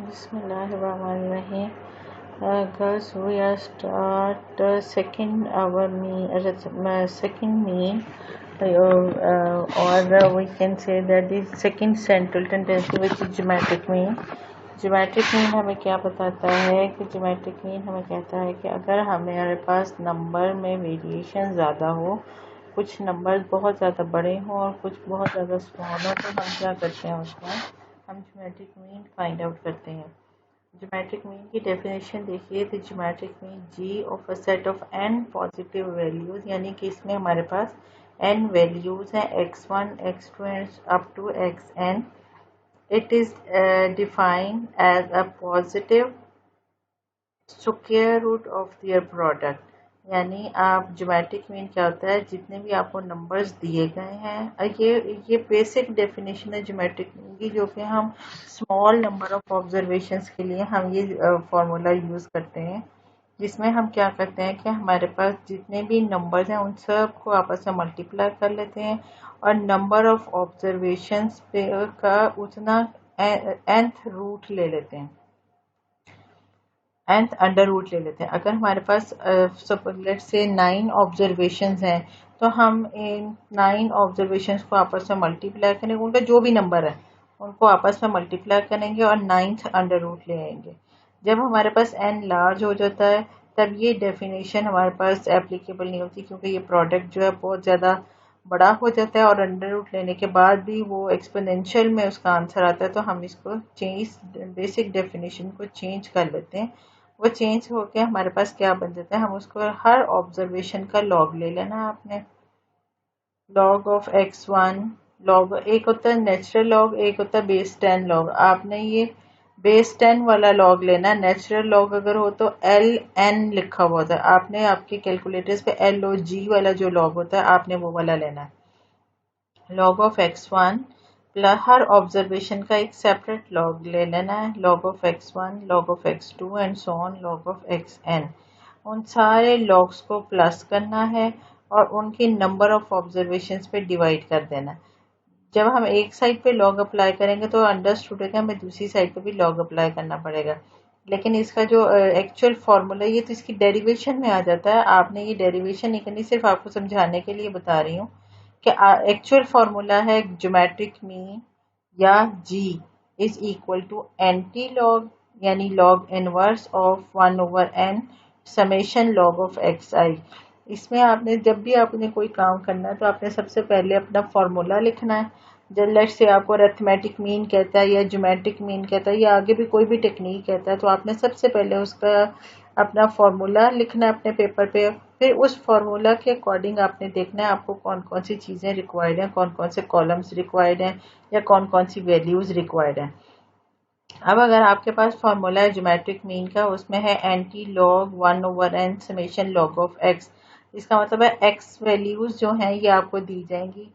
Bismillahirrahmanirrahim. Girls, we are start second our second mean, or we can say that the second central tendency which is geometric mean. Geometric mean हमें क्या बताता है कि geometric mean हमें कहता है कि अगर हमारे पास नंबर में वेरिएशन ज़्यादा हो, कुछ नंबर बहुत ज़्यादा बड़े हों और कुछ बहुत ज़्यादा स्मॉल हो, तो हम क्या करते हैं उसमें हम ज्योमेट्रिक मीन फाइंड आउट करते हैं। ज्योमेट्रिक मीन की डेफिनेशन देखिए तो geometric mean G of a set of n positive values, यानी कि इसमें हमारे पास n वैल्यूज हैं x1 x2 and up to xn। It is defined as a positive square root of their product, यानी आप ज्योमेट्रिक मीन क्या होता है, जितने भी आपको नंबर्स दिए गए हैं, ये बेसिक डेफिनेशन है ज्योमेट्रिक मीन की, जो कि हम स्मॉल नंबर ऑफ ऑब्जर्वेशंस के लिए हम ये फॉर्मूला यूज़ करते हैं, जिसमें हम क्या करते हैं कि हमारे पास जितने भी नंबर्स हैं उन सब को आपस में मल्टीप्लाई कर लेते हैं और नंबर ऑफ ऑब्जर्वेशंस पे का उतना nth रूट ले लेते हैं, nth अंडर रूट ले लेते हैं। अगर हमारे पास लेट्स से 9 ऑब्जर्वेशंस हैं, तो हम इन 9 ऑब्जर्वेशंस को आपस में मल्टीप्लाई करेंगे, उनका जो भी नंबर है उनको आपस में मल्टीप्लाई करेंगे और 9th अंडर रूट ले आएंगे। जब हमारे पास n लार्ज हो जाता है तब ये डेफिनेशन हमारे पास एप्लीकेबल नहीं होती, क्योंकि ये प्रोडक्ट जो है बहुत ज़्यादा बड़ा हो जाता है और अंडर रूट लेने के बाद भी वो एक्सपोनेंशियल में उसका आंसर आता है, तो हम इसको बेसिक डेफिनेशन को चेंज कर लेते हैं। वो चेंज होके हमारे पास क्या बन जाता है, हम उसको हर ऑब्जर्वेशन का लॉग ले लेना है आपने। लॉग ऑफ x1, लॉग एक होता है नेचुरल लॉग, एक होता है बेस 10 लॉग। आपने ये बेस 10 वाला लॉग लेना। नेचुरल लॉग अगर हो तो ln लिखा हुआ होता है, आपने आपके कैलकुलेटर्स पे log वाला जो लॉग होता है आपने वो वाला लेना है। Log of x1 plus her observation का एक सेपरेट लॉग ले लेना है, log of x1, log of x2 and so on, log of xn। उन सारे लॉग्स को प्लस करना है और उनकी नंबर ऑफ ऑब्जर्वेशंस पे डिवाइड कर देना। जब हम एक साइड पे लॉग अप्लाई करेंगे तो अंडरस्टूड है कि हमें दूसरी साइड पे भी लॉग अप्लाई करना पड़ेगा, लेकिन इसका जो एक्चुअल फार्मूला ये तो इसकी डेरिवेशन में आ जाता है। आपने ये डेरिवेशन नहीं करनी, सिर्फ आपको समझाने के लिए बता रही हूँ कि एक्चुअल फार्मूला है ज्योमेट्रिक मीन या g is equal to anti log, यानी log inverse of 1/n summation log of xi। इसमें आपने जब भी आपने कोई काम करना है तो आपने सबसे पहले अपना फार्मूला लिखना है। जब लेट्स से आपको अरिथमेटिक मीन कहता है या ज्योमेट्रिक मीन कहता है या आगे भी कोई भी टेक्निक कहता है, तो आपने सबसे पहले उसका अपना फार्मूला लिखना है अपने पेपर पे। फिर उस फार्मूला के अकॉर्डिंग आपने देखना है आपको कौन कौन सी चीज़ें रिक्वायर्ड हैं, कौन कौन से कॉलम्स रिक्वायर्ड हैं या कौन कौन सी वैल्यूज़ रिक्वायर्ड हैं। अब अगर आपके पास फार्मूला है ज्योमेट्रिक मीन का, उसमें है anti log 1/n summation log of x। इसका मतलब है x वैल्यूज जो हैं ये आपको दी जाएंगी।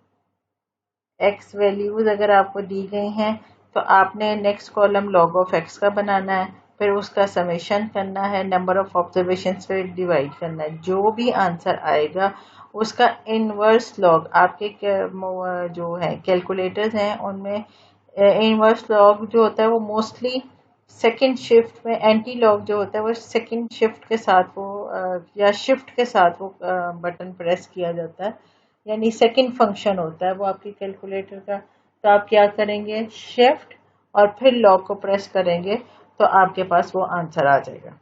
x वैल्यूज अगर आपको दी गई हैं तो आपने next column log of x का बनाना है, फिर उसका समेशन करना है, नंबर ऑफ ऑब्जर्वेशंस पे डिवाइड करना है। जो भी आंसर आएगा उसका इनवर्स लॉग आपके जो है कैलकुलेटर्स हैं उनमें इनवर्स लॉग जो होता है वो मोस्टली सेकंड शिफ्ट में, एंटी लॉग जो होता है वो सेकंड शिफ्ट के साथ वो या शिफ्ट के साथ वो बटन प्रेस किया जाता है, यानी सेकंड फंक्शन होता है वो आपके कैलकुलेटर का। तो आप क्या करेंगे, शिफ्ट और फिर लॉग को प्रेस करेंगे तो आपके पास वो आंसर आ जाएगा।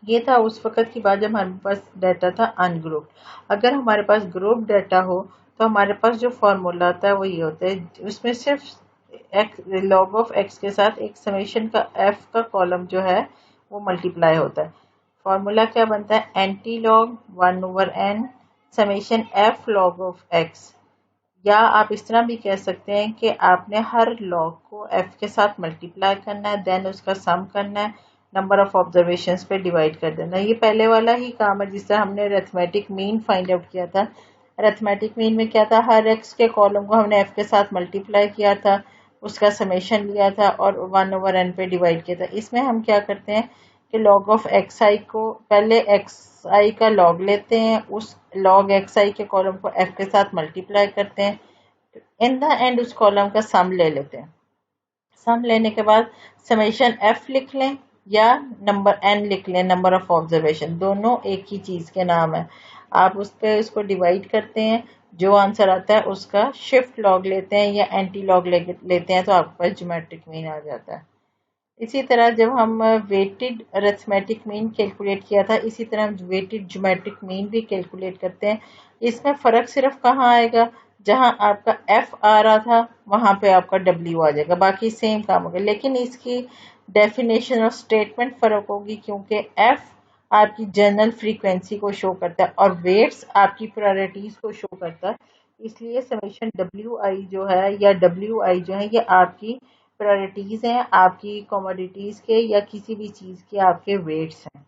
ये था उस वक्त की बात जब हमारे पास डाटा था अनग्रुप्ड। अगर हमारे पास ग्रुप डाटा हो तो हमारे पास जो फॉर्मूला आता है वो ये होता है, उसमें सिर्फ लॉग ऑफ एक्स के साथ एक समेशन का एफ का कॉलम जो है वो मल्टीप्लाई होता है। फॉर्मूला क्या बनता है, anti log 1/n summation F log of x. या आप इस तरह भी कह सकते हैं कि आपने हर लॉग को एफ के साथ मल्टीप्लाई करना है, देन उसका सम करना है, नंबर ऑफ ऑब्जर्वेशंस पे डिवाइड कर देना। ये पहले वाला ही काम है जिस तरह हमने अरिथमेटिक मीन फाइंड आउट किया था। अरिथमेटिक मीन में क्या था, हर एक्स के कॉलम को हमने एफ के साथ मल्टीप्लाई किया था, उसका समेशन लिया था और 1/n पे डिवाइड किया था। इसमें हम क्या करते हैं कि लॉग ऑफ एक्स आई को पहले एक्स आई का लॉग लेते हैं, उस लॉग एक्स आई के कॉलम को एफ के साथ मल्टीप्लाई करते हैं, इन द एंड उस कॉलम का सम ले लेते हैं। सम लेने के बाद समेशन एफ लिख लें या नंबर एन लिख लें, नंबर ऑफ ऑब्जर्वेशन, दोनों एक ही चीज़ के नाम है। आप उस पर उसको डिवाइड करते हैं, जो आंसर आता है उसका शिफ्ट लॉग लेते हैं या एंटी लॉग लेते हैं, तो आपके पास ज्योमेट्रिक मीन आ जाता है। इसी तरह जब हम वेटेड अरिथमेटिक मीन कैलकुलेट किया था, इसी तरह हम वेटेड ज्योमेट्रिक मीन भी कैलकुलेट करते हैं। इसमें फ़र्क सिर्फ कहाँ आएगा, जहाँ आपका एफ आ रहा था वहाँ पे आपका डब्ल्यू आ जाएगा, बाकी सेम काम होगा, लेकिन इसकी डेफिनेशन और स्टेटमेंट फ़र्क होगी, क्योंकि एफ आपकी जनरल फ्रीक्वेंसी को शो करता है और वेट्स आपकी प्रायोरिटीज़ को शो करता है। इसलिए समेशन डब्ल्यू आई जो है या डब्ल्यू आई जो है ये आपकी प्रायोरिटीज हैं, आपकी कमोडिटीज के या किसी भी चीज के आपके वेट्स हैं।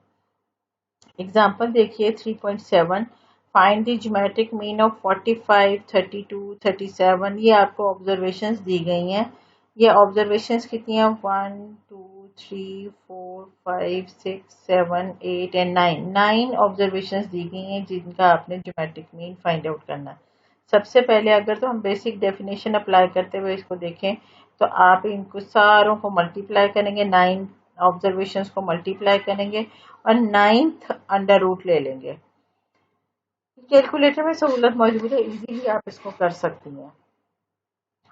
एग्जांपल देखिए 3.7, find the geometric mean of 45, 32, 37। ये आपको ऑब्जर्वेशंस दी गई हैं। ये ऑब्जर्वेशंस कितनी हैं, 1 2 3 4 5 6 7 8 एंड 9 ऑब्जर्वेशंस दी गई हैं जिनका आपने ज्योमेट्रिक मीन फाइंड आउट करना है। सबसे पहले अगर तो हम बेसिक डेफिनेशन अप्लाई करते हुए इसको देखें, तो आप इनको सारों को मल्टीप्लाई करेंगे, 9 ऑब्जर्वेशंस को मल्टीप्लाई करेंगे और 9th अंडर रूट ले लेंगे। कैलकुलेटर में सहूलत मौजूद है, इजीली आप इसको कर सकती हैं।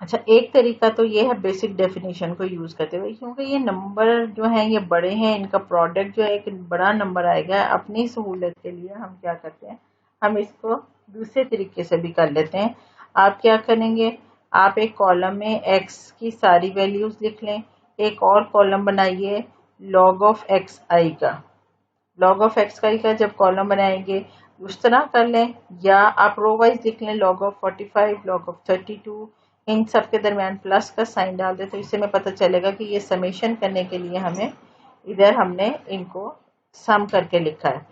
अच्छा, एक तरीका तो ये है बेसिक डेफिनेशन को यूज करते हुए, क्योंकि ये नंबर जो हैं ये बड़े हैं, इनका प्रोडक्ट जो है एक बड़ा नंबर आएगा। अपनी सहूलत के लिए हम क्या करते हैं, हम इसको दूसरे तरीके से भी कर लेते हैं। आप क्या करेंगे, आप एक कॉलम में एक्स की सारी वैल्यूज लिख लें, एक और कॉलम बनाइए लॉग ऑफ एक्स आई का। लॉग ऑफ एक्स आई का जब कॉलम बनाएंगे उस तरह कर लें, या आप रो वाइज लिख लें, लॉग ऑफ 45, लॉग ऑफ 32, इन सब के दरमियान प्लस का साइन डाल दें, तो इससे हमें पता चलेगा कि ये समेशन करने के लिए हमें इधर हमने इनको सम करके लिखा है।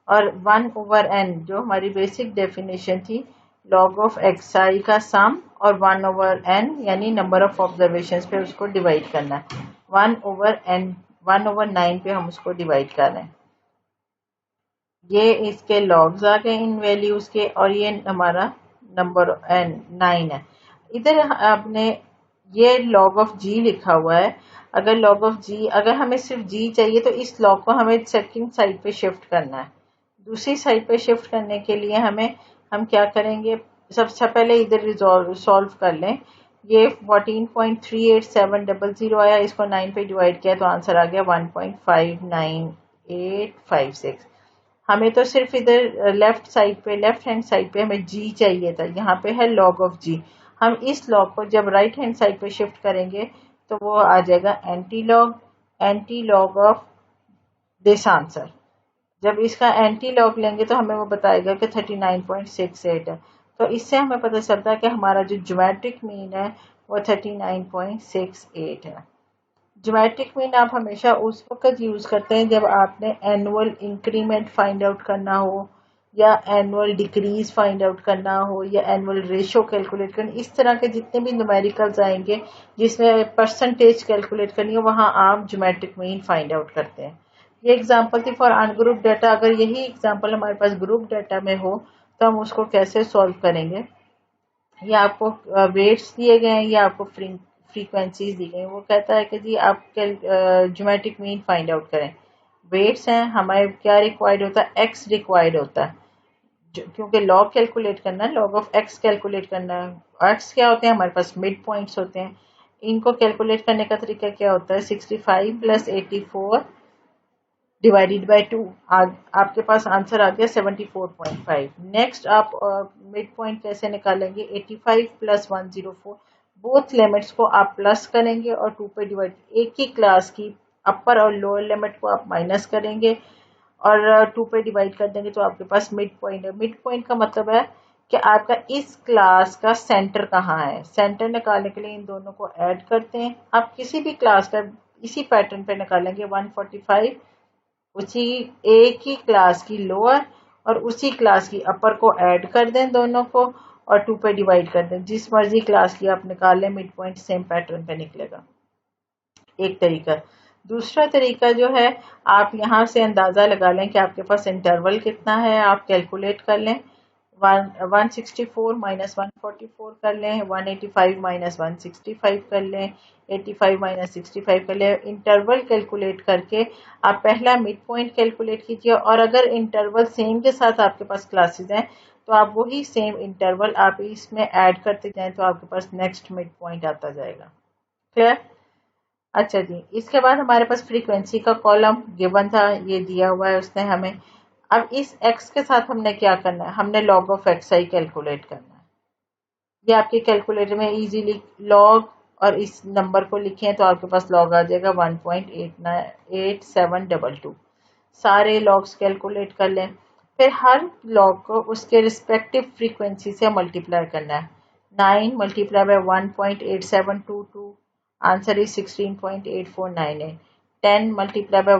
और 1/n जो हमारी बेसिक डेफिनेशन थी, लॉग ऑफ एक्स आई का सम और 1/n यानी नंबर ऑफ ऑब्जर्वेशन पे उसको डिवाइड करना है। 1/n 1/9 पे हम उसको डिवाइड कर रहे हैं। ये इसके लॉग्स आ गए इन वैल्यूज के, और ये हमारा नंबर 9 है। इधर आपने ये लॉग ऑफ जी लिखा हुआ है। अगर लॉग ऑफ जी, अगर हमें सिर्फ जी चाहिए तो इस लॉग को हमें सेकंड साइड पे शिफ्ट करना है। दूसरी साइड पे शिफ्ट करने के लिए हम क्या करेंगे, सबसे पहले इधर सॉल्व कर लें। ये 14.38700 आया, इसको 9 पे डिवाइड किया तो आंसर आ गया 1.59856। हमें तो सिर्फ इधर लेफ्ट हैंड साइड पे हमें जी चाहिए था, यहाँ पे है लॉग ऑफ जी। हम इस लॉग को जब राइट हैंड साइड पे शिफ्ट करेंगे तो वो आ जाएगा anti log of this answer. जब इसका एंटी लॉग लेंगे तो हमें वो बताएगा कि 39.68 है। तो इससे हमें पता चलता है कि हमारा जो ज्योमेट्रिक मीन है वो 39.68 है। ज्योमेट्रिक मीन आप हमेशा उस वक्त यूज करते हैं जब आपने एनुअल इंक्रीमेंट फाइंड आउट करना हो, या एनुअल डिक्रीज फाइंड आउट करना हो, या एनुअल रेशो कैलकुलेट करना। इस तरह के जितने भी न्यूमेरिकल्स आएंगे जिसमें परसेंटेज कैलकुलेट करनी हो, वहां आप ज्योमेट्रिक मीन फाइंड आउट करते हैं। ये एग्जांपल थी फॉर अनग्रुप डाटा। अगर यही एग्जांपल हमारे पास ग्रुप डाटा में हो तो हम उसको कैसे सॉल्व करेंगे। ये आपको वेट्स दिए गए हैं, ये आपको फ्रीक्वेंसीज दी गई। वो कहता है कि जी आप ज्योमेट्रिक मीन फाइंड आउट करें। वेट्स हैं, हमें क्या रिक्वायर्ड होता है, एक्स रिक्वायर्ड होता है, क्योंकि लॉग कैलकुलेट करना है, लॉग ऑफ एक्स कैलकुलेट करना है। एक्स क्या होते हैं, हमारे पास मिड पॉइंट्स होते हैं। इनको कैलकुलेट करने का तरीका क्या होता है, 65 + 84 डिवाइडेड बाय 2। आपके पास आंसर आ गया 74.5। नेक्स्ट आप मिड पॉइंट कैसे निकालेंगे, 85 + 104। बोथ लिमिट्स को आप प्लस करेंगे और 2 पे डिवाइड, एक ही क्लास की अपर और लोअर लिमिट को आप माइनस करेंगे और 2 पे डिवाइड कर देंगे तो आपके पास मिड पॉइंट है। मिड पॉइंट का मतलब है कि आपका इस क्लास का सेंटर कहाँ है। सेंटर निकालने के लिए इन दोनों को ऐड करते हैं। आप किसी भी क्लास का इसी पैटर्न पे निकालेंगे, 145 उसी एक ही क्लास की लोअर और उसी क्लास की अपर को ऐड कर दें दोनों को, और 2 पे डिवाइड कर दें। जिस मर्जी क्लास की आप निकाल लें, मिड पॉइंट सेम पैटर्न पे निकलेगा। एक तरीका। दूसरा तरीका जो है, आप यहाँ से अंदाजा लगा लें कि आपके पास इंटरवल कितना है, आप कैलकुलेट कर लें। 164 माइनस 144 कर लें, 185 माइनस 165 कर लें, 85 माइनस 65 कर लें। इंटरवल कैलकुलेट करके आप पहला मिड पॉइंट कैलकुलेट कीजिए, और अगर इंटरवल सेम के साथ आपके पास क्लासेस हैं तो आप वही सेम इंटरवल आप इसमें ऐड करते जाएं तो आपके पास नेक्स्ट मिड पॉइंट आता जाएगा। क्लियर? अच्छा जी, इसके बाद हमारे पास फ्रीक्वेंसी का कॉलम गिवन था, ये दिया हुआ है उसने हमें। अब इस x के साथ हमने क्या करना है, हमने log ऑफ xi कैलकुलेट करना है। ये आपके कैलकुलेटर में इजीली log और इस नंबर को लिखें तो आपके पास log आ जाएगा 1.8722। सारे लॉग्स कैलकुलेट कर लें, फिर हर लॉग को उसके रिस्पेक्टिव फ्रीक्वेंसी से मल्टीप्लाई करना है। 9 multiply by 1.8722, answer is 16.8498। 10 multiply by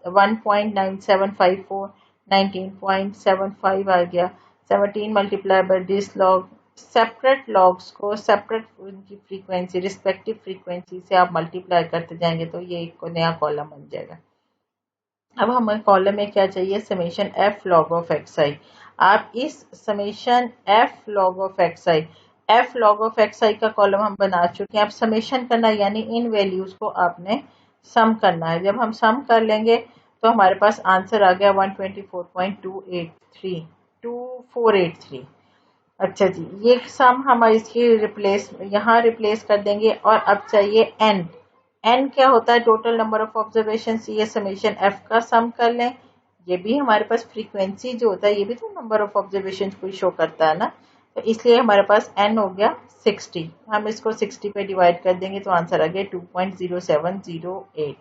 1.9754, 19.75 आ गया। 17 multiply by this log. Separate logs को सेपरेट उनकी फ्रीक्वेंसी रिस्पेक्टिव फ्रीक्वेंसी से आप मल्टीप्लाई करते जाएंगे तो ये एक नया कॉलम बन जाएगा। अब हमें कॉलम में क्या चाहिए, summation F log of X I. आप इस summation F log of X I, F log of X I का कॉलम हम बना चुके हैं। अब समेशन करना यानी इन वैल्यूज को आपने सम करना है। जब हम सम कर लेंगे तो हमारे पास आंसर आ गया 124.2483। अच्छा जी, ये सम हम इसकी यहाँ रिप्लेस कर देंगे। और अब चाहिए एन। एन क्या होता है, टोटल नंबर ऑफ ऑब्जर्वेशन। ये समेशन एफ का सम कर लें। ये भी हमारे पास फ्रीक्वेंसी जो होता है ये भी तो नंबर ऑफ ऑब्जर्वेशन को शो करता है ना, तो इसलिए हमारे पास एन हो गया 60। हम इसको 60 पे डिवाइड कर देंगे तो आंसर आ गया 2.0708।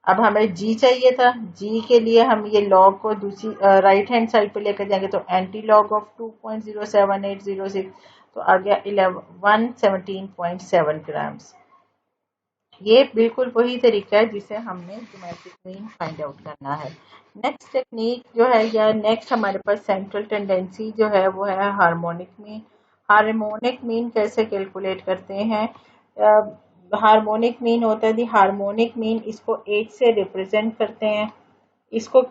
अब हमें जी चाहिए था। जी के लिए हम ये लॉग को दूसरी राइट हैंड साइड पे लेकर जाएंगे तो एंटी लॉग ऑफ 2.07806 तो आ गया 117.7 ग्राम्स। ये बिल्कुल वही तरीका है जिसे हमने ज्योमेट्रिक मीन फाइंड आउट करना है। नेक्स्ट टेक्निक जो है या नेक्स्ट हमारे पास सेंट्रल टेंडेंसी जो है वो है हार्मोनिक मीन। हार्मोनिक मीन कैसे कैलकुलेट करते हैं, हार्मोनिक मीन होता है दी हार्मोनिक मीन, इसको 8 से रिप्रेजेंट करते हैं। इसको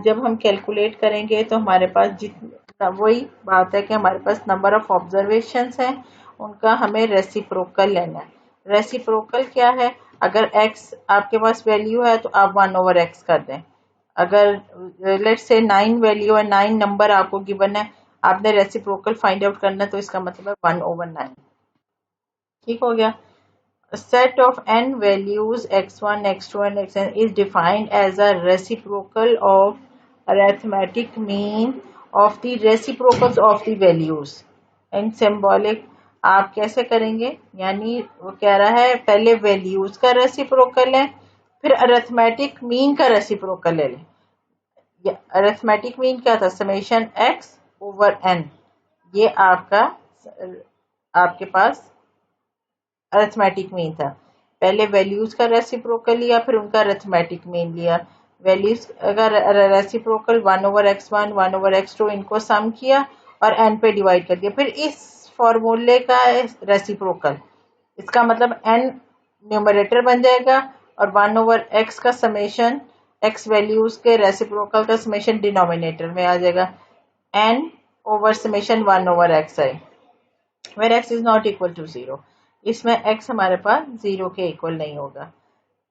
जब हम कैलकुलेट करेंगे तो हमारे पास जितना वही बात है कि हमारे पास नंबर ऑफ ऑब्जर्वेशंस हैं उनका हमें रेसिप्रोकल लेना है। रेसिप्रोकल क्या है, अगर x आपके पास वैल्यू है तो आप 1/x कर दें। अगर लेट्स से 9 वैल्यू है, 9 नंबर आपको गिवन है, आपने रेसिप्रोकल फाइंड आउट करना है तो इसका मतलब है 1/9। ठीक हो गया। A set of n values x1, x2 and xn is defined as a reciprocal of arithmetic mean of the reciprocals of the values in symbolic। आप कैसे करेंगे, यानी वो कह रहा है पहले वैल्यूज का रेसिप्रोकल है फिर अरिथमेटिक मीन का रेसिप्रोकल ले लें। अरिथमेटिक मीन क्या था, समेशन x ओवर n। ये आपके पास अरिथमेटिक मीन था। पहले वैल्यूज का रेसिप्रोकल लिया फिर उनका अरिथमेटिक मीन लिया। वैल्यूज का रेसिप्रोकल 1/x1 1/x2 इनको सम किया और n पे डिवाइड कर दिया। फिर इस फॉर्मूले का रेसिप्रोकल, इसका मतलब n न्यूमरेटर बन जाएगा और 1/x का समेशन x वैल्यूज के रेसिप्रोकल का समेशन डिनोमिनेटर में आ जाएगा, n over summation 1/xi where x is not equal to 0। इसमें x हमारे पास 0 के इक्वल नहीं होगा।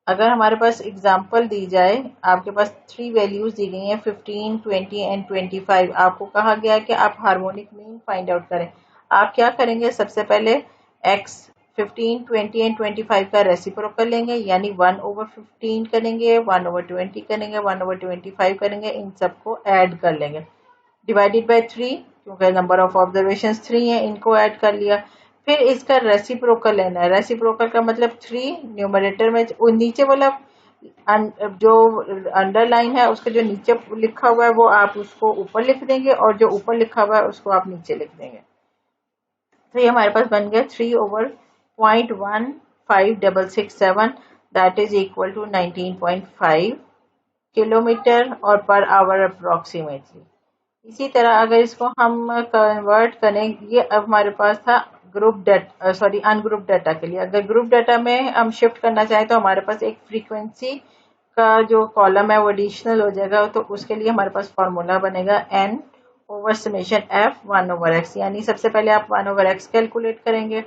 अगर हमारे पास एग्जांपल दी जाए, आपके पास 3 वैल्यूज दी गई हैं 15, 20 एंड 25। आपको कहा गया है कि आप हार्मोनिक मीन फाइंड आउट करें। आप क्या करेंगे, सबसे पहले x 15, 20 एंड 25 का रेसिप्रोकल लेंगे, यानी 1/15 करेंगे, 1/20 करेंगे, 1/25 करेंगे, इन सबको ऐड कर लेंगे डिवाइडेड बाय 3, क्योंकि नंबर ऑफ ऑब्जर्वेशन 3 है, इनको ऐड कर लिया। फिर इसका रेसिप्रोकल लेना है। रेसिप्रोकल का मतलब 3 न्यूमरेटर में नीचे वाला जो अंडरलाइन है उसके जो नीचे लिखा हुआ है वो आप उसको ऊपर लिख देंगे और जो ऊपर लिखा हुआ है उसको आप नीचे लिख देंगे। तो ये हमारे पास बन गया 3/0.15667 that is equal to 19.5 kilometre और पर आवर अप्रोक्सीमेटली। इसी तरह अगर इसको हम कन्वर्ट करें, ये अब हमारे पास था ग्रुप डाटा अनग्रुप डाटा के लिए। अगर ग्रुप डाटा में हम शिफ्ट करना चाहें तो हमारे पास एक फ्रीक्वेंसी का जो कॉलम है वो एडिशनल हो जाएगा, तो उसके लिए हमारे पास फॉर्मूला बनेगा n over summation F 1/x, यानी सबसे पहले आप 1/x कैलकुलेट करेंगे,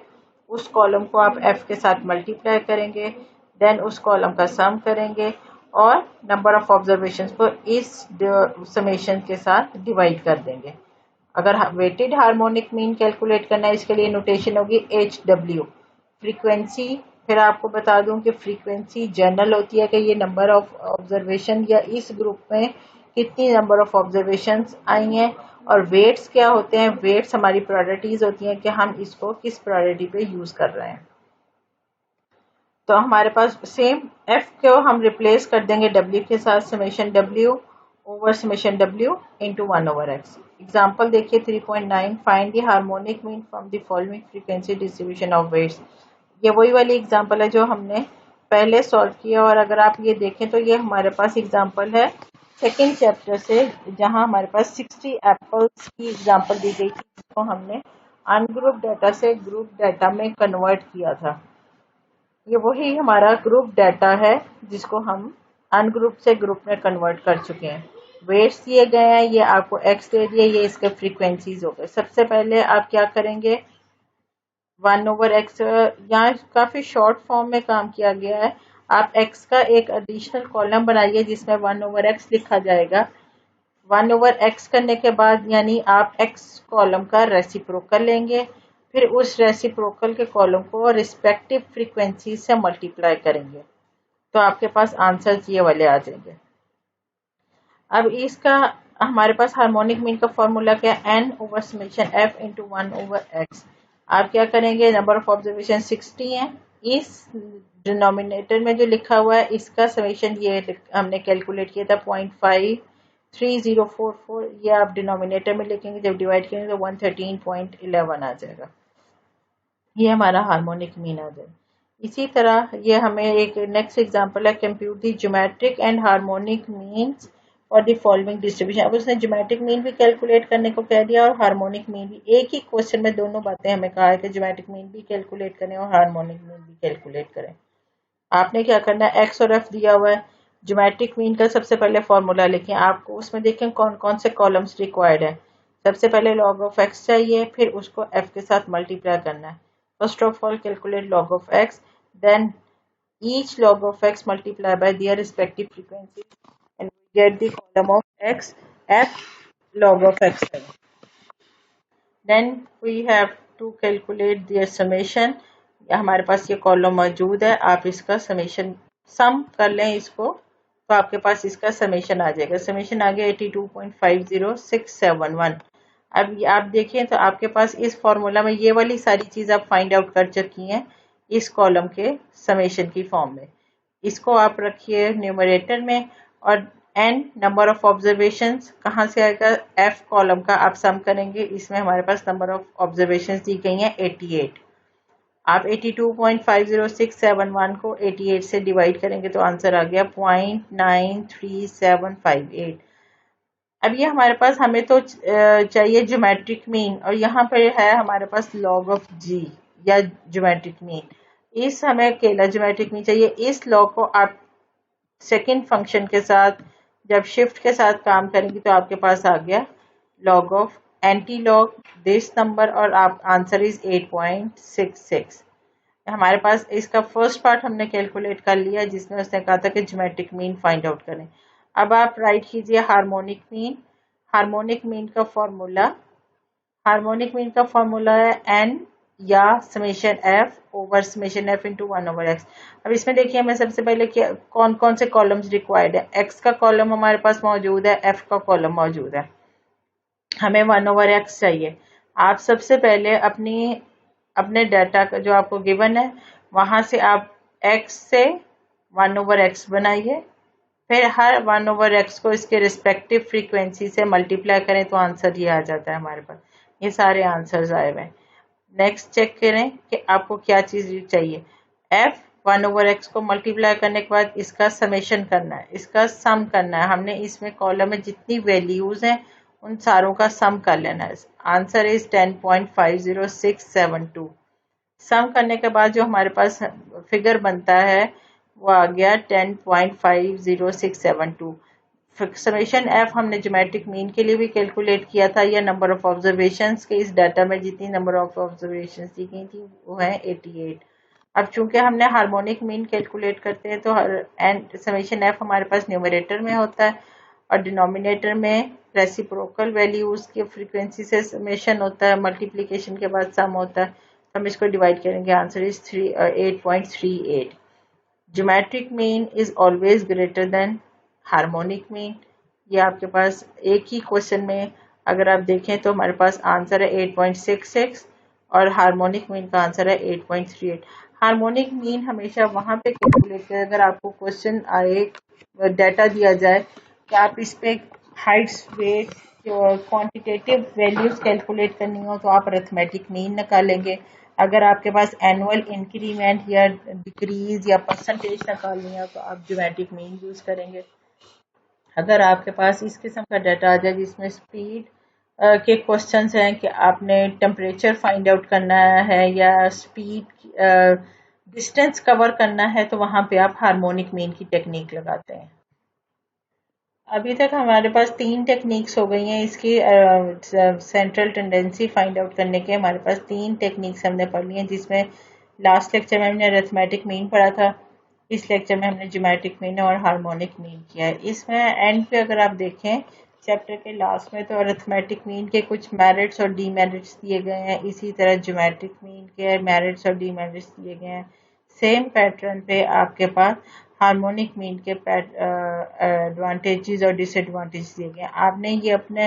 उस कॉलम को आप एफ के साथ मल्टीप्लाई करेंगे, देन उस कॉलम का सम करेंगे और नंबर ऑफ ऑब्जर्वेशंस को इस समेशन के साथ डिवाइड कर देंगे। अगर वेटेड हार्मोनिक मीन कैलकुलेट करना है, इसके लिए नोटेशन होगी HW फ्रीक्वेंसी। फिर आपको बता दूं कि फ्रीक्वेंसी जनरल होती है कि ये नंबर ऑफ ऑब्जर्वेशन या इस ग्रुप में कितनी नंबर ऑफ ऑब्जर्वेशंस आई हैं, और वेट्स क्या होते हैं, वेट्स हमारी प्रायोरिटीज होती हैं कि हम इसको किस प्रायोरिटी पे यूज कर रहे हैं। तो हमारे पास सेम एफ को हम रिप्लेस कर देंगे डब्ल्यू के साथ, summation W over summation W into 1/x। Example देखिए 3.9, find the harmonic mean from the following frequency distribution of weights. ये वही वाली एग्जाम्पल है जो हमने पहले सॉल्व किया, और अगर आप ये देखें तो ये हमारे पास एग्जाम्पल है सेकेंड चैप्टर से, जहां हमारे पास 60 एप्पल्स की एग्जाम्पल दी गई थी, जिसको हमने अनग्रुप डाटा से ग्रुप डाटा में कन्वर्ट किया था। ये वही हमारा ग्रुप डाटा है जिसको हम अनग्रुप से ग्रुप में कन्वर्ट कर चुके हैं। वेट्स दिए गए हैं, ये आपको एक्स दे दिए, ये इसके फ्रीक्वेंसीज हो गए। सबसे पहले आप क्या करेंगे, 1/x, यहाँ काफी शॉर्ट फॉर्म में काम किया गया है। आप x का एक एडिशनल कॉलम बनाइए जिसमें 1/x लिखा जाएगा। 1/x करने के बाद यानी आप x कॉलम का रेसिप्रोकल लेंगे, फिर उस रेसिप्रोकल के कॉलम को रिस्पेक्टिव फ्रीक्वेंसी से मल्टीप्लाई करेंगे, तो आपके पास आंसर्स ये वाले आ जाएंगे। अब इसका हमारे पास हार्मोनिक मीन का फॉर्मूला क्या है, n over summation f into 1/x। आप क्या करेंगे, नंबर ऑफ ऑब्जर्वेशन 60 है, इस डिनोमिनेटर में जो लिखा हुआ है इसका समेशन ये हमने कैलकुलेट किया था 0.53044, ये आप डिनोमिनेटर में लिखेंगे, जब डिवाइड करेंगे तो 113.11 आ जाएगा, ये हमारा हार्मोनिक मीन आ जाएगा। इसी तरह ये हमें एक नेक्स्ट एग्जांपल है, compute the geometric and harmonic means और द फॉलोइंग डिस्ट्रीब्यूशन। अब उसने ज्योमेट्रिक मीन भी कैलकुलेट करने को कह दिया और हार्मोनिक मीन भी। एक ही क्वेश्चन में दोनों बातें हमें कहा है कि ज्योमेट्रिक मीन भी कैलकुलेट करें और हार्मोनिक मीन भी कैलकुलेट करें। आपने क्या करना है, एक्स और एफ दिया हुआ है, ज्योमेट्रिक मीन का सबसे पहले फॉर्मूला लिखें। आपको उसमें देखें कौन कौन से कॉलम्स रिक्वायर्ड है। सबसे पहले log ऑफ एक्स चाहिए, फिर उसको एफ के साथ मल्टीप्लाई करना है। First of all calculate log of X, then each log of x multiply by their respective frequency and we get the column of x f log of x. Then we have to calculate their summation. हमारे पास ये column मौजूद है, आप इसका summation सम कर लें इसको, तो आपके पास इसका समेशन आ जाएगा। समेशन आ गया 82.50671। अब आप देखें तो आपके पास इस फॉर्मूला में ये वाली सारी चीज आप फाइंड आउट कर चुकी हैं इस कॉलम के समेशन की फॉर्म में। इसको आप रखिए न्यूमरेटर में, और n नंबर ऑफ ऑब्जर्वेशंस कहाँ से आएगा, f कॉलम का आप सम करेंगे। इसमें हमारे पास नंबर ऑफ ऑब्जर्वेशंस दी गई हैं 88। आप 82.50671 को 88 से डिवाइड करेंगे तो आंसर आ गया 0.93758। अब ये हमारे पास, हमें तो चाहिए ज्योमेट्रिक मीन, और यहाँ पर है हमारे पास log ऑफ g या ज्योमेट्रिक मीन। इस हमें अकेला ज्योमेट्रिक मीन चाहिए। इस लॉग को आप सेकंड फंक्शन के साथ जब शिफ्ट के साथ काम करेंगे तो आपके पास आ गया log of anti log this number, और आप आंसर इज 8.66। हमारे पास इसका फर्स्ट पार्ट हमने कैलकुलेट कर लिया जिसमें उसने कहा था कि ज्योमेट्रिक मीन फाइंड आउट करें। अब आप राइट कीजिए हार्मोनिक मीन। हार्मोनिक मीन का फॉर्मूला है n या summation f over summation f into 1/x। अब इसमें देखिए हमें सबसे पहले कौन कौन से कॉलम्स रिक्वायर्ड है। x का कॉलम हमारे पास मौजूद है, f का कॉलम मौजूद है, हमें 1/x चाहिए। आप सबसे पहले अपने डाटा का जो आपको गिवन है वहां से आप x से 1/x बनाइए, फिर हर 1/x को इसके रिस्पेक्टिव फ्रीक्वेंसी से मल्टीप्लाई करें तो आंसर ये आ जाता है हमारे पास। ये सारे आंसर्स आए हुए हैं। नेक्स्ट चेक करें कि आपको क्या चीज चाहिए। f 1/x को मल्टीप्लाई करने के बाद इसका समेशन करना है, इसका सम करना है। हमने इसमें कॉलम में जितनी वैल्यूज हैं उन सारों का सम कर लेना है। Answer is 10.50672। सम करने के बाद जो हमारे पास फिगर बनता है वो आ गया 10.50672। समेशन एफ हमने ज्योमेट्रिक मीन के लिए भी कैलकुलेट किया था, या नंबर ऑफ ऑब्जर्वेशंस के इस डाटा में जितनी नंबर ऑफ ऑब्जर्वेशंस दी गई थी वो है 88। अब चूंकि हमने हार्मोनिक मीन कैलकुलेट करते हैं तो एंड समेशन एफ हमारे पास न्यूमरेटर में होता है और डिनोमिनेटर में रेसिप्रोकल वैल्यूज की फ्रीक्वेंसी से समेशन होता है, मल्टीप्लिकेशन के बाद सम होता है। हम इसको डिवाइड करेंगे, answer is 8.38। Geometric mean is always greater than harmonic mean. ये आपके पास एक ही क्वेश्चन में अगर आप देखें तो हमारे पास आंसर है 8.66 और हार्मोनिक मीन का आंसर है 8.38। हार्मोनिक मीन हमेशा वहां पे कैलकुलेट करें अगर आपको क्वेश्चन आए, डाटा दिया जाए कि आप इस पे heights, weight, quantitative values calculate करनी हो तो आप अरिथमेटिक मीन निकालेंगे। अगर आपके पास एनुअल इंक्रीमेंट या डिक्रीज या परसेंटेज निकालनी है तो आप ज्योमेट्रिक मीन यूज करेंगे। अगर आपके पास इस किस्म का डाटा आ जाए जिसमें स्पीड के क्वेश्चंस हैं कि आपने टेम्परेचर फाइंड आउट करना है या स्पीड डिस्टेंस कवर करना है तो वहां पे आप हार्मोनिक मीन की टेक्निक लगाते हैं। अभी तक हमारे पास 3 टेक्निक्स हो गई हैं इसकी सेंट्रल टेंडेंसी फाइंड आउट करने के। हमारे पास 3 टेक्निक्स हमने पढ़ ली हैं जिसमें लास्ट लेक्चर में हमने अरिथमेटिक मीन पढ़ा था, इस लेक्चर में हमने ज्योमेट्रिक मीन और हार्मोनिक मीन किया है। इसमें एंड पे अगर आप देखें चैप्टर के लास्ट में तो अरिथमेटिक मीन के कुछ मेरिट्स और डीमेरिट्स दिए गए हैं, इसी तरह ज्योमेट्रिक मीन के मेरिट्स और डीमेरिट्स दिए गए हैं। सेम पैटर्न पे आपके पास हार्मोनिक मीन के एडवांटेजेस और डिसएडवांटेजेस दिए गए हैं। आपने ये अपने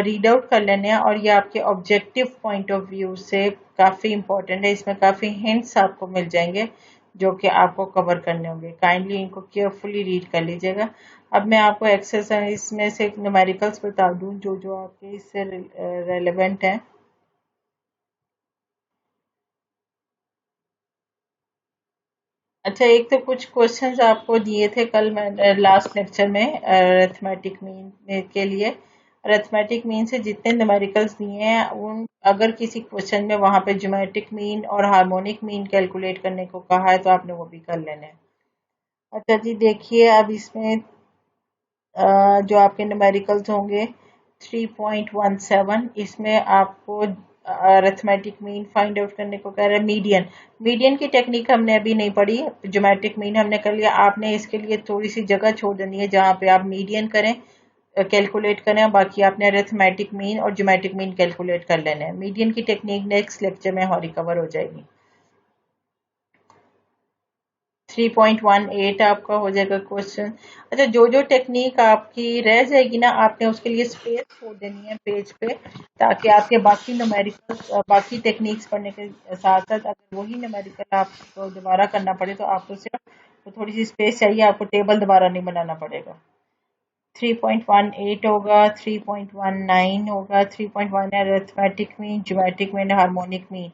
रीड आउट कर लेने हैं और ये आपके ऑब्जेक्टिव पॉइंट ऑफ व्यू से काफ़ी इंपॉर्टेंट है। इसमें काफ़ी हिंट्स आपको मिल जाएंगे जो कि आपको कवर करने होंगे। काइंडली इनको केयरफुली रीड कर लीजिएगा। अब मैं आपको एक्सरसाइज में से न्यूमेरिकल्स बता दूं जो जो आपके इससे रेलेवेंट हैं। अच्छा, एक तो कुछ क्वेश्चंस आपको दिए थे कल मैं लास्ट लेक्चर में अरिथमेटिक मीन के लिए। अरिथमेटिक मीन से जितने न्यूमेरिकल्स दिए हैं उन अगर किसी क्वेश्चन में वहां पे ज्योमेट्रिक मीन और हार्मोनिक मीन कैलकुलेट करने को कहा है तो आपने वो भी कर लेने हैं। अच्छा जी, देखिए अब इसमें जो आपके न्यूमेरिकल्स होंगे 3.17, इसमें आपको अरिथमेटिक मीन फाइंड आउट करने को कह रहा है। मीडियन, मीडियन की टेक्निक हमने अभी नहीं पढ़ी, ज्योमेट्रिक मीन हमने कर लिया। आपने इसके लिए थोड़ी सी जगह छोड़ देनी है जहाँ पे आप मीडियन करें, कैलकुलेट करें, बाकी आपने अरिथमेटिक मीन और ज्योमेट्रिक मीन कैलकुलेट कर लेने हैं। मीडियन की टेक्निक नेक्स्ट लेक्चर में हमारी कवर हो जाएगी। 3.18 आपका हो जाएगा क्वेश्चन। अच्छा, जो जो टेक्निक आपकी रह जाएगी ना आपने उसके लिए स्पेस छोड़ देनी है पेज पे, ताकि आपके बाकी न्यूमेरिकल बाकी टेक्निक्स पढ़ने के साथ साथ अगर वही न्यूमेरिकल आपको दोबारा करना पड़े तो आपको सिर्फ तो थोड़ी सी स्पेस चाहिए, आपको टेबल दोबारा नहीं बनाना पड़ेगा। 3.18 होगा, 3.19 होगा, 3.1 arithmetic mean, geometric mean, harmonic mean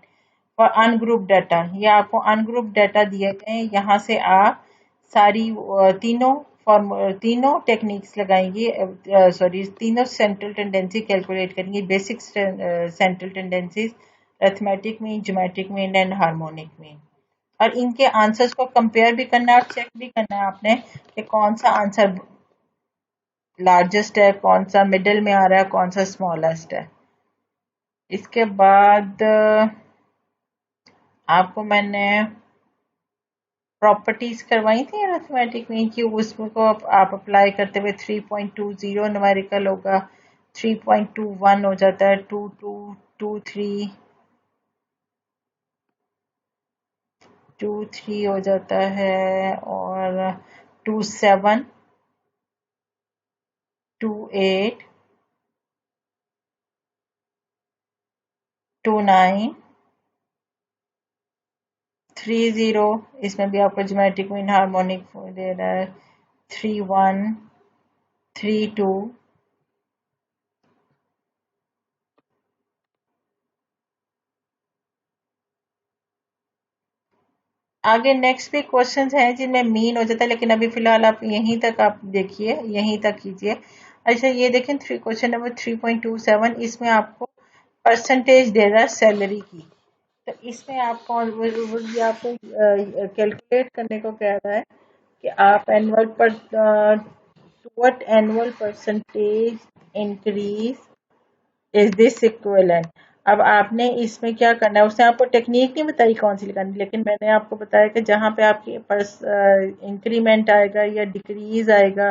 और अनग्रुप डाटा। ये आपको अनग्रुप डाटा दिए गए हैं, यहाँ से आप सारी तीनों टेक्निक्स लगाएंगे, सॉरी तीनों सेंट्रल टेंडेंसी कैलकुलेट करेंगे। Basic central tendencies, arithmetic mean, geometric mean and harmonic mean, और इनके आंसर्स को कंपेयर भी करना है और चेक भी करना है आपने कि कौन सा आंसर लार्जेस्ट है, कौन सा मिडिल में आ रहा है, कौन सा स्मॉलेस्ट है। इसके बाद आपको मैंने प्रॉपर्टीज करवाई थी अरिथमेटिक मीन की, उसमें को आप अप्लाई करते हुए 3.20 न्यूमेरिकल होगा, 3.21 हो जाता है, 2223 23 हो जाता है, और 27 28 29 30, इसमें भी आपको ज्योमेट्रिक मीन हार्मोनिक दे रहा है, 31 32 आगे नेक्स्ट भी क्वेश्चंस हैं जिनमें मीन हो जाता है, लेकिन अभी फिलहाल आप यहीं तक आप देखिए, यहीं तक कीजिए। अच्छा, ये देखें क्वेश्चन नंबर 3.27, इसमें आपको परसेंटेज दे रहा है सैलरी की। तो इसमें आपको कैलकुलेट करने को कह रहा है कि आप एनुअल पर what annual percentage increase is this equivalent? अब आपने इसमें क्या करना है, उसने आपको टेक्निक नहीं बताई कौन सी लगानी, लेकिन मैंने आपको बताया कि जहां पे आपकी इंक्रीमेंट आएगा या डिक्रीज आएगा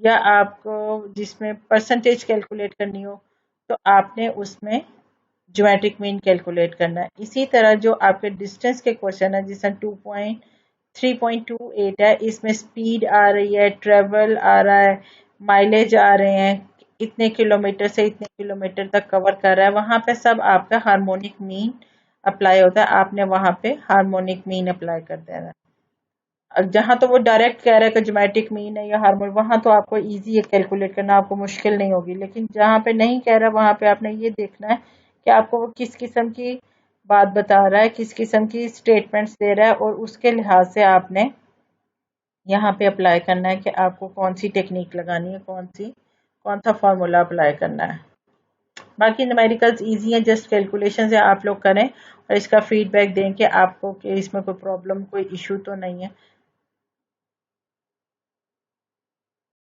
या आपको जिसमें परसेंटेज कैलकुलेट करनी हो तो आपने उसमें ज्योमेट्रिक मीन कैलकुलेट करना है। इसी तरह जो आपके डिस्टेंस के क्वेश्चन है जिसमें 3.28 है, इसमें स्पीड आ रही है, ट्रेवल आ रहा है, माइलेज आ रहे हैं, इतने किलोमीटर से इतने किलोमीटर तक कवर कर रहा है, वहां पे सब आपका हार्मोनिक मीन अप्लाई होता है। आपने वहां पे हार्मोनिक मीन अप्लाई कर देना है। जहां तो वो डायरेक्ट कह रहा है कि ज्योमेट्रिक मीन है या हार्मोन, वहां तो आपको इजी है कैलकुलेट करना, आपको मुश्किल नहीं होगी। लेकिन जहां पे नहीं कह रहा वहां पे आपने ये देखना है कि आपको वो किस किस्म की बात बता रहा है, किस किस्म की स्टेटमेंट्स दे रहा है, और उसके लिहाज से आपने यहाँ पे अप्लाई करना है कि आपको कौन सी टेक्निक लगानी है, कौन सा फॉर्मूला अप्लाई करना है। बाकी न्यूमेरिकल्स इजी हैं, जस्ट कैलकुलेशन से आप लोग करें और इसका फीडबैक दें कि आपको कि इसमें कोई प्रॉब्लम कोई इशू तो नहीं है।